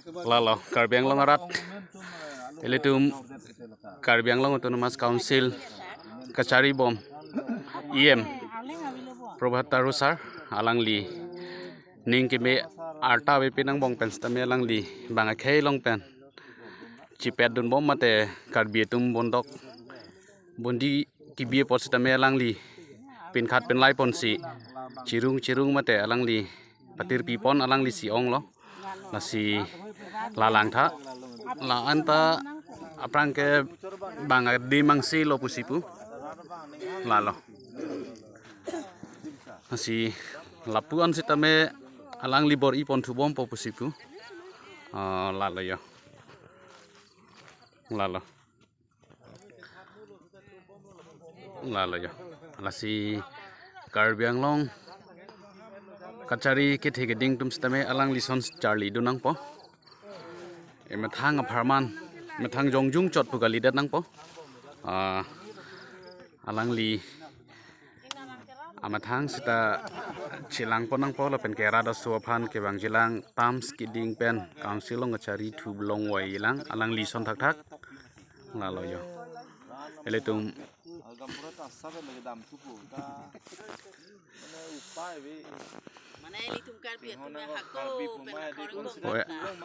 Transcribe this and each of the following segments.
Lalo Karbi Anglong arat elitum Karbi Anglong Autonomous Council Kachari Bom IM Prabhat Tarusar alangli ning kibe arta be pinang bong pen stame alangli banga khei long pen chipet dun bom mate Karbi tum bondok bondi kibe pot stame alangli pin khat pen lai pon si cirung mate alangli patir pipon alangli si ong lo nasi lalang tha la anta aprang ke banga di mangsi lo pusipu lalo nasi lapuan sitame alang libor ipon tu bom po pusipu lalo yo lalo nasi Karbi Anglong Kachari ke thege ding tum stame alang lison Charlie dunang po mathang aparman mathang jongjung chot pugali dat nang po alang li amathang sita chilang po nang po la pen kera da suaphan ke bang jilang tam skiding pen council ong Kachari thu blong wai ilang alang li son thak lalo yo eletum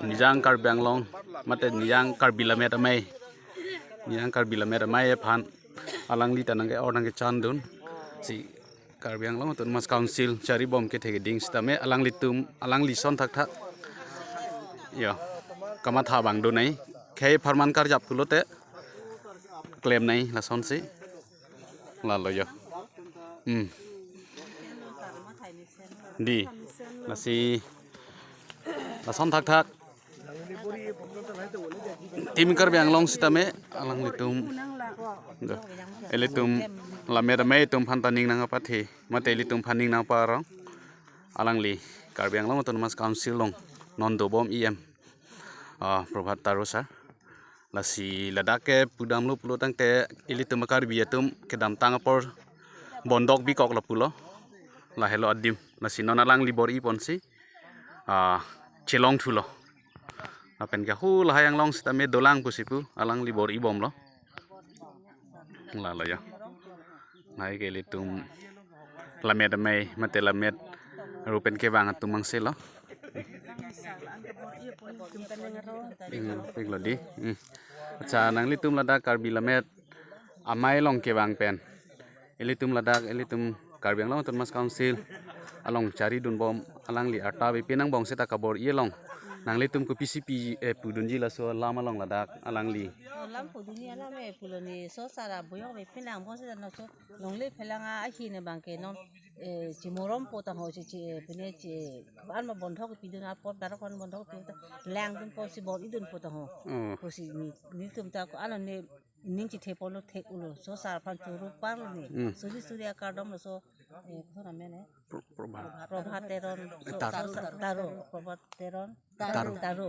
nijang Karbi Anglong mate nijang Karbi lamet amai phan alang li tanang ke orang ke chandun si Karbi Anglong Autonomous Council Chari Bom ke thege ding stame alang li son thak yo kama tha bang do nai khei farman kar jap kulote claim nai la son si lalo yo di nasi lason thak tim Karbi Anglong sitame alang litum elitum lamet amai tum phantaning nang apathe mate elitum phaning nang parong alang li Karbi Anglong Autonomous Council long nondo bom IM Prabhat Tarusar lasi ladake pudam lu pulo tang te elitum Karbi atum kedam tang apor bondok bi kok la pulo la hello adim nasi non alang libor ipon si chilong thulo apen ka hu la hayang long stame dolang pusipu alang libor ibom lo la ya nai ke litum lamet amai mate lamet rupen ke bang atumang se lo pik lo di acha nang litum lada Karbi lamet amai long ke bang pen elitum ladak elitum Karbi Anglong Autonomous Council along Chari dun bom alang li arta be pinang bong seta kabor yelong nang litum ko PCP pudunji la so lama long ladak alang li lam puduni ala me puloni so sara boyo be pinang bong seta no so long le phelanga a hi ne bang ke non chimorom po ta ho chi pine chi an ma bon thok pi dun a pot dar kon bon thok pi lang dun po si bor idun po ta ho ko si ni tum ta ko ala ne ning chi the polo thek ulo so sar phan churu par ni suri akadom so khona mene Prabhat teron Prabhat teron taru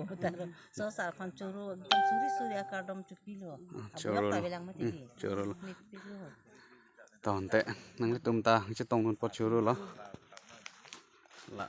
so sar phan churu suri akadom chupilo churu tonte nang litum ta che tong nun pot churu lo la